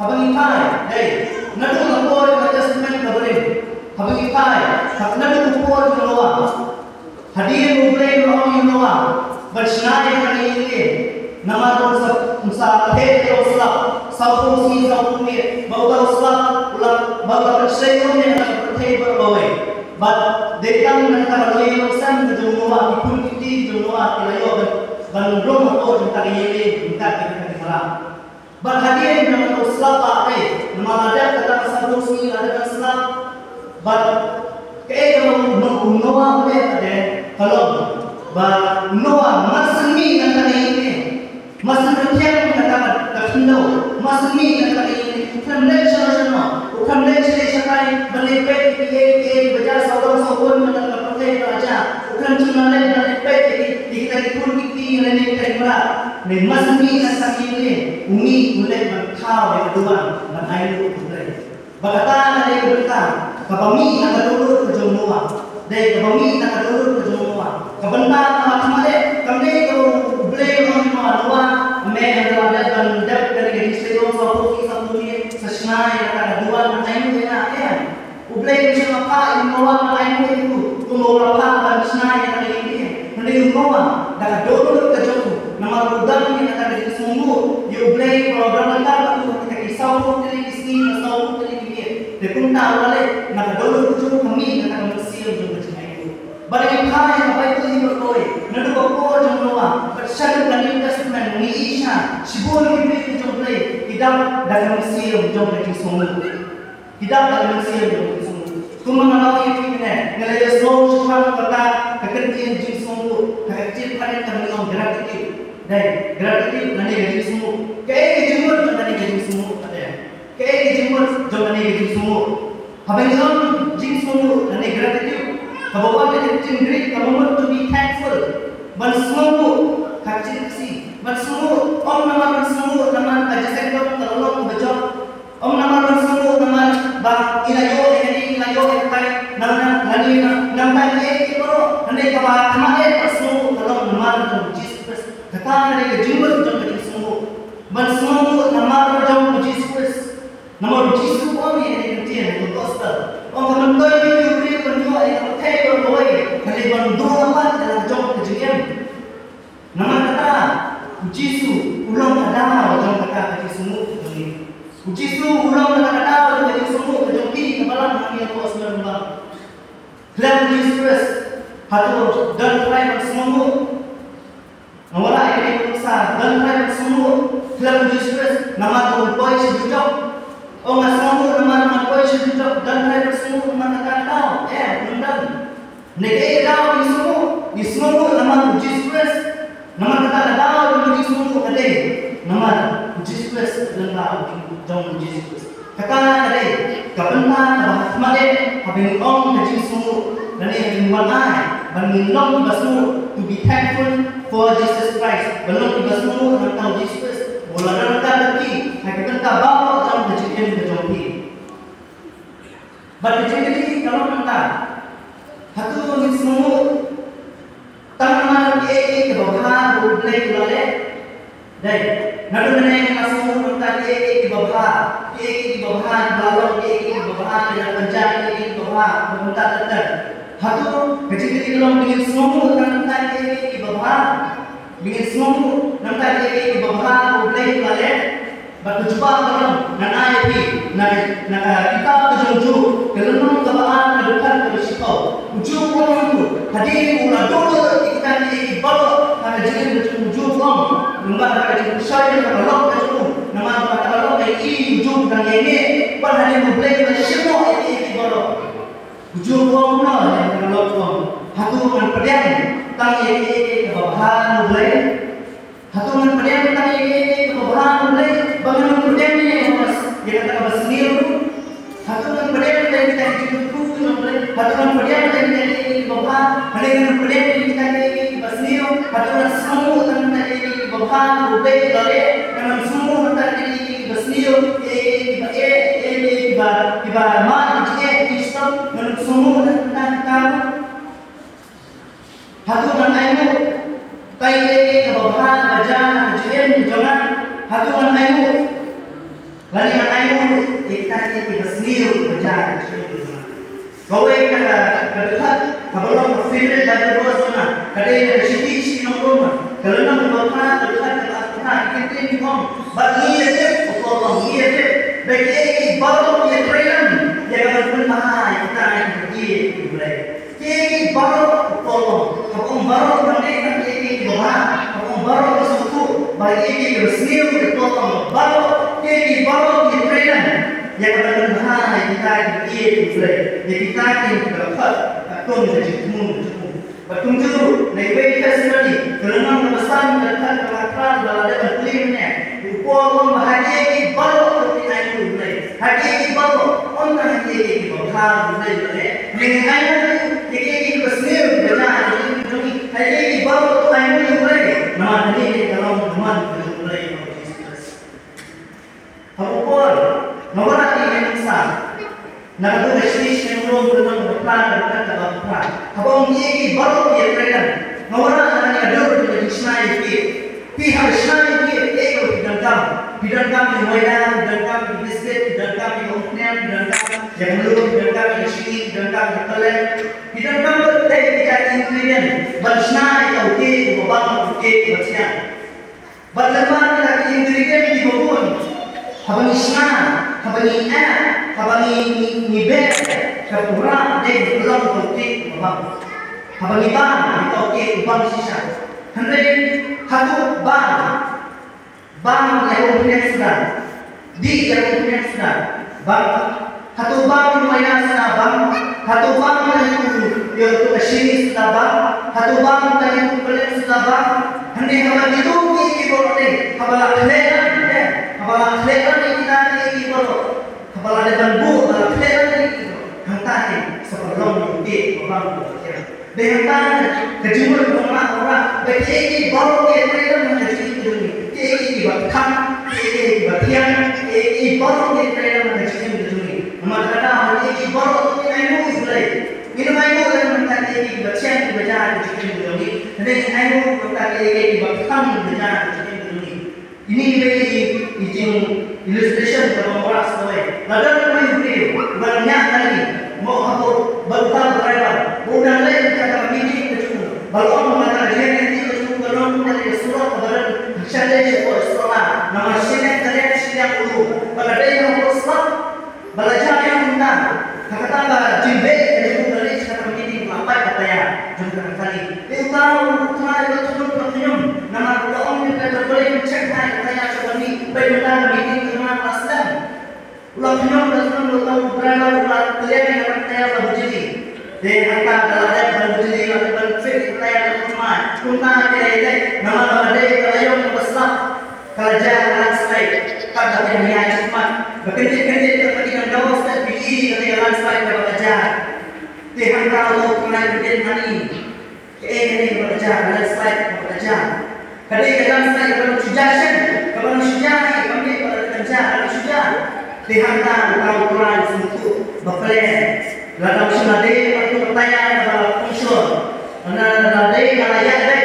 habang ikai dai nadu ngapor adjustment covering habang ikai hak nadu ngapor nglawa hadiah ublay nglawa bersnai kali ini nama sa he usla sapu si sapu ni bauta usla ulah bauta bersayun ni nak perthai berbawai but dekang nak terlalu urusan jumlah ikut kiti jumlah kilayo dan belum atau jumlah ini minta kita dimalam but hadiah nama usla pak nama ada kata sapu si ada usla but kalau mengunoa ada kalau ba noa masmi nak ini masmi kerja nak terhindo masmi nak ini bukan lecture bukan lecture sekai berlepet ke baca saudara-saudara nak pergi baca bukan cuma berlepet di kita ikut kiti lain kita mula ni masmi nak ini umi mulai berkau yang kedua dan air mulai bagatan ada berita kapami nak dulu berjumpa dai kapami nak dulu berjumpa kebentar kemana kami kalau beli orang luar mereka ada bandar dari Israel sahaja sampai sesnai ada dua macam ni ya beli macam apa luar macam itu luar apa sesnai ada ini mending luar dah dulu kerja nama udang ni ada di semua you beli program kita tu kita kisah dari sini tahu dari ini dekun tahu lagi nak dulu kerja kami akan bersih juga balik kaya apa itu diberkoi nadu bako jumlah bersatu dan investment ni isha sibol kita jumlah tidak dalam siam jumlah di semua tidak dalam siam jumlah di semua cuma mengenai itu ni nilai slow cepat kata kekerjaan di semua kekerjaan pada kami orang gratis dan gratis nanti di semua kayak jumlah nanti di semua ada kayak jumlah nanti di semua habis di semua nanti gratis kabawa kita tinggi, kabawa to be thankful. Bersemua kacir si, bersemua om nama bersemua nama aja sektor terlalu berjauh. Om nama bersemua nama bah ilayo ini ilayo kita nama lagi nama ini itu nanti kabar kemarin bersemua terlalu nama berjauh Jesus. Kata mereka jumlah berjauh semua. Bersemua nama berjauh Jesus. Nama Jesus om ini nanti itu gospel. Om teman itu berdua yang bertemu boleh kali berdua apa dalam job kejadian nama kata Yesus ulang ada dalam kata semua ini Yesus ulang ada dalam semua kejadian kemalan kami yang bos berubah klaim Yesus hatu dan klaim semua nama ini besar dan klaim semua klaim Yesus nama tu boy sejuta orang semua nama boy sejuta dan klaim semua nama kata benar. Negeri daun di semua nama Jesus, nama kata daun di semua ada nama Jesus lengkap daun Jesus. Kata ada kebenaran bahasa habis orang di semua dan yang dimana belum bersemua to be thankful for Jesus Christ belum bersemua tentang Jesus. Bola kata lagi, kita bawa dalam kejadian berjumpa. Berkejadian kalau kita hatu ni semua tangan ke bawah boleh boleh dai nadu nene semua tadi ke bawah ke bawah ke bawah dalam penjara ke bawah meminta tetap hatu kecil kalau dengan semua tangan tadi ke bawah dengan semua nanti ke bawah boleh boleh berjumpa dalam nanai nak kita berjumpa kalau kebahan depan bersikap ujung orang itu hadir ulah dulu kita di bawah ada jadi ujung orang lembar ada saya kalau itu nama kalau ini ujung dan ini pada hari mulai semua ini di bawah ujung orang yang kalau orang hatu dengan pedang tang ini ke bawahan mulai hatu dengan pedang tang ini ke bawahan mulai bagaimana pedang ini kita kata bersendiri hatu dengan pedang kita haturan pediam dan dari bawah, dengan pediam kita dari basnio, haturan semua tentang dari bawah, budaya dari dengan semua tentang dari basnio, iba mat Islam dengan semua tentang kamu. Haturan ayu, tay ke bawah, baca, kajian, jangan haturan ayu. Bali yang ayu kita ini bersendiri berjalan. Kau yang kedekat, kalau film dan berbuat kada yang sedikit nongkrong, kalau nak berbuat dekat kita ini kom, bagi aja, Allah aja, bagi baru yang keren, yang berbahaya kita yang pergi mulai. Jadi baru Allah, kalau baru mereka ini berbahaya, kalau baru bersatu, bagi bersendiri berbuat baru, jadi baru yang keren. Yang berbahaya kita pergi mulai. Jadi kita yang dapat atau menjadi umum. Bertunjuk naik sekali kerana pesan datang kelakar dalam berkelimnya. Upah bahagia ini baru seperti naik mulai. Hadir ini baru orang hadir ini baru mulai. Dengan ini bersih berjalan ini. Hadir ini baru naik mulai. Nama ini dalam teman mulai. Upah nomor ini besar. Nak tu mesti semua orang berperan dalam berperan. Abang ini baru dia keren. Orang yang ada di Ismail ini, pihak Ismail ini bidangkam di Moyang, bidangkam di Biscuit, bidangkam di Onknem, bidangkam yang belum, bidangkam di Sini, bidangkam di Kalen, bidangkam berbagai tiga ingredient. Bersnai oke, babang oke, bersiap. Berlepas tiga ingredient di bawah. Abang Ismail, abang ini abang ni ber, kapura dek belum berarti abang. Abang ni bang, kita okey bang sisa. Hendak satu bang yang punya sudah, di yang punya sudah. Bang satu bang lumayan sudah bang, satu bang yang tu sini sudah bang, satu bang yang tu beli sudah bang. Hendak abang itu ni boleh, abang keleran kita ni boleh. Kalau ada bambu, kalau keleran ini, hantar sebelum di orang berfikir. Dengan kejumlah orang berkini baru dia keleran menjadi itu. Ini bahkan, ini bagian, ini baru dia keleran menjadi itu. Maka ini baru kita ini mulai. Minum air dan menjadi ini bagian berjalan menjadi itu. Jadi air menjadi ini bahkan berjalan menjadi itu. Ini izin illustration dalam orang sesuai. Lalu kami beri banyak kali mau aku bertal berapa. Bukan lain kata ini kecuali. Kalau mengatakan dia nanti kecuali kalau dari surah kepada syariat surah nama syariat kalian syariat dulu. Pada dia yang bersurat belajar yang tentang kata jilbab kecuali dari kata ini apa kata ya jangan kali. Itu tahu kemarin betul betul nama orang yang boleh cek kata ya seperti bagaimana meeting dengan Islam. Ulang dan tahu berada ulang kalian yang percaya pada jadi. Dia kata dalam pada jadi atau fit percaya pada semua. Kuna dia nama dia yang besar kerja alat slide pada yang dia cepat. Bekerja seperti yang dapat start pilih dari alat slide pada kerja. Dia kata Allah kuna dia hari ini bekerja alat slide pada kerja. Kadang dalam slide pada suggestion kalau suggestion kami pada kerja ada suggestion. Dihantar Al-Quran untuk berplan. Lalu sunade waktu pertanyaan kepada unsur. Nada kalau ayat dek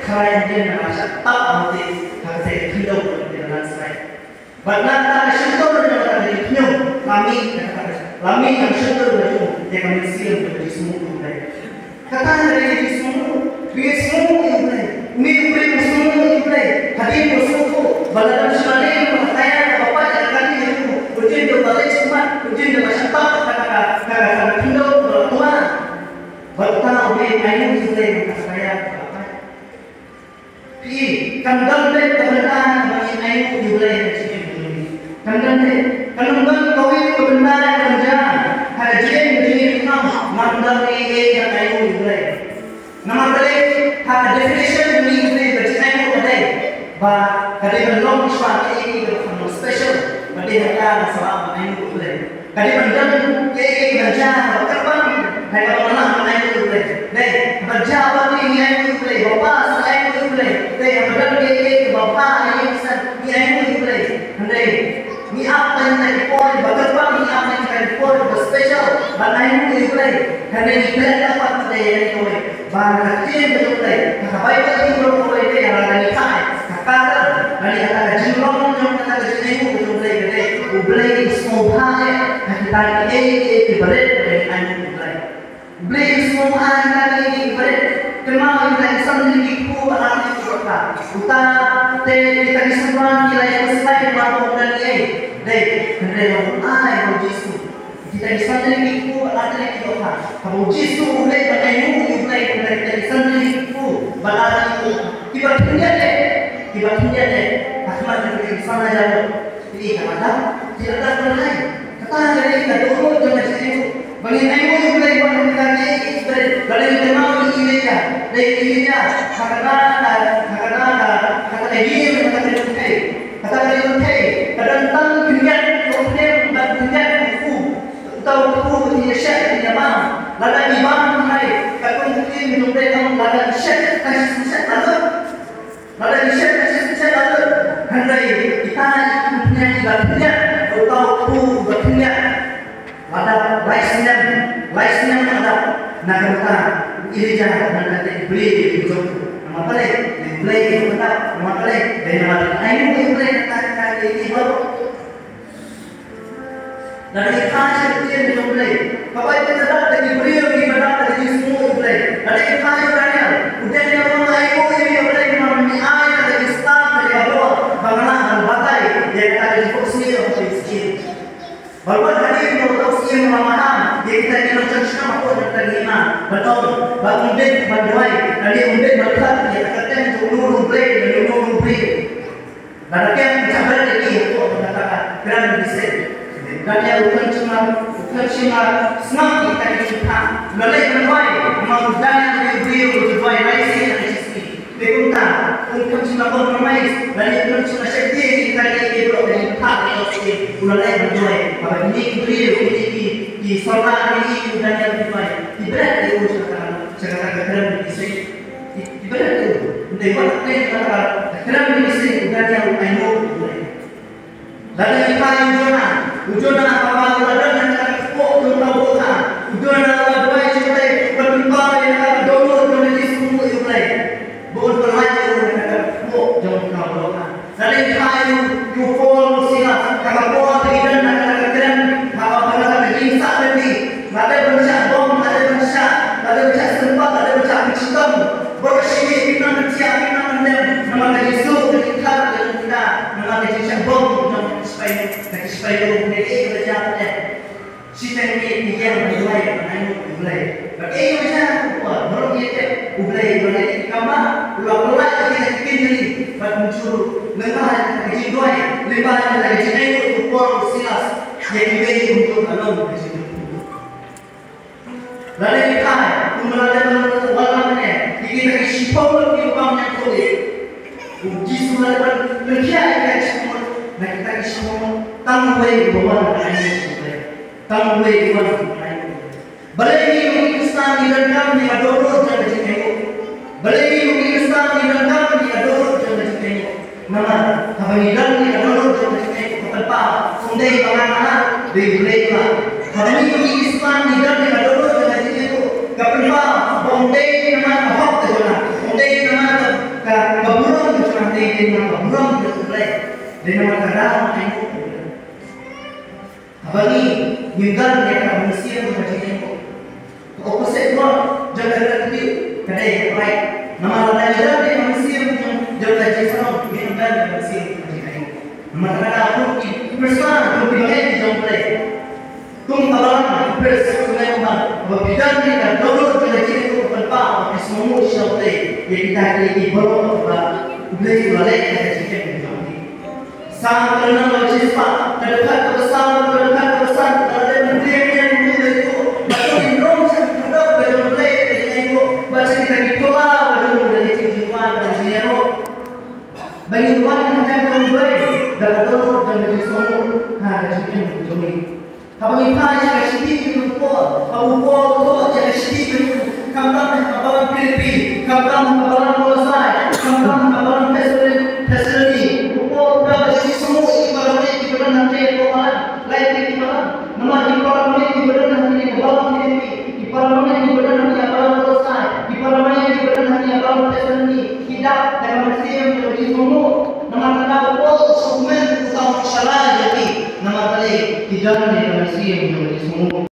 kerana dia merasa tak nanti harus hidup di dalam slide. Bagaimana syukur dengan dari penyum kami yang syukur dengan dia kami siap dari semua mulai. Kata dari semua, dia semua mulai. Ini mulai semua mulai. Hadir semua. Bagaimana sunade pertanyaan apa yang kami ujian tu balik semua, ujian tu macam kata hidup bertua. Bertahu dia ayam sudah saya apa? Pi kandang dia kebenaran bagi ayam dimulai dari sini. Kandang dia, kandang kawin kebenaran kerja, hajian begini enam, mandang ini yang ayam dimulai. Nama balik, hak definition ini dari ayam ada. Bah, kadang long shot ini berfungsi special. Bagi mereka masalah main boleh. Kadang mandang ini kerja berkepan, mereka malah main boleh. Deh, kerja apa ni main boleh. Bapa main boleh. Deh, mandang ini bapa ini bisa main boleh. Deh, ni apa yang terpon berkepan ni apa yang terpon berspesial, main boleh. Kadang ni mereka dapat deh yang boleh. Bahkan betul deh. Baik lagi boleh deh yang ada ni kai. Kata, nanti ada jumlah yang kata jenis itu betul deh. ublay smohae kita ke berat dari anu ublay smohae lagi berat kemau kita sendiri ku anak kita uta te kita disembuhan kita yang selesai mampu dan deh kerana ai Yesus kita sendiri ku anak kita kalau Yesus ublay bagaimana ublay kita sendiri ku balai tiba tiba deh Ahmad dari sana jauh ini kata tidak ada lain kata dari kita dulu jangan situ bagi nemu ublay bukan kita ni balik kita mau ini dia kata dia kata kadang dunia problem dan dunia buku tahu buku dia syek dia mam lada imam hai kata mungkin minum teh kamu lada syek kasih syek lada syek lalu handai kita punya ibaratnya tahu buku berpunya lada laisnya ada nak kata ini jangan nanti beli itu nama beli betul nama beli dan nama ini beli kata ini baru dari kasih dia minum beli bapak itu sedap lagi beli lagi berat lagi semua beli dari kasih tanya udah dia orang ibu ini beli nama air lagi start lagi bawah bagaimana batai dia kata di kursi atau di sini baru tadi mau tahu sih memaham dia kita ini macam siapa pun terima betul bangun dek berdoai tadi umbet berkat dia kata untuk nuru beli dan dia mencapai lagi untuk mengatakan kerana bisa dan dia bukan cuma senang kita kita lalai berdoai memang dana beli berdoai lain dari sisi bekunta untuk cuma kompromis dan dia bukan cuma sekti kita ini berdoai tak dari lalai berdoai kalau ini beli di solat ini dan yang berdoai ibarat itu sekarang kerana bisa ibarat itu untuk ibarat kerana bisa dan yang ainu lalu kita ujona apa dan kok ujona berdoa sampai berdoa yang dono menjadi semua itu bukan berlaku kok jangan berdoa lalu kita you fall sila kalau tidak dan kalau bisa berarti ada baca bom ada baca sempat ada baca hitam bersih kita mencium nama Yesus kita nama Yesus bom supaya mereka berjaya kita ini yang mulai bagi macam apa baru dia mulai kamar ulang kita jadi muncul lembah lagi dua lembah lagi itu ukor silas yang lebih untuk alam lalu kita kemudian walamnya kita isipol di bawahnya kulit uji sudah berjaya semua nah kita semua tangguh bawah tangguh balai Islam di dalam di adorot jangan ditengok balai Islam di dalam di adorot jangan ditengok nama habanidan di adorot jangan ditengok tanpa sundai bagaimana dibela habani Islam di dalam di adorot jangan ditengok kapalpa bondai nama hak jangan bondai nama kaburung jangan ditengok kaburung jangan dengan kadang tengok habani minggal yang manusia berjaya opposite God jangan tertipu kadai baik nama lain dia manusia jangan jauh yang dan manusia nama aku persoalan tu dia jangan play tum kawan persoalan apa bidan ni dan dulu jangan itu berapa semua syaitan yang kita ini baru boleh boleh kita cakap sang kerana wajib terdekat kebesaran ada menteri yang itu baca kita gitulah baru dari jiwa dan jiwa bagi tuan yang macam baik dan betul dan dari semua ada yang menjadi kalau kita yang sedih itu kalau yang sedih itu kapan Filipin kapan Malaysia kapan Australia pukul berapa jadi semua ibaratnya di badan nanti kapan lain di badan nama di badan di badan nanti di badan di badan di badan nanti di parlemen di badan nanti abang Australia tidak dan manusia menjadi semua nama kata dokumen utama syariah jadi namatali, tidak ada yang masih yang menjadi semua.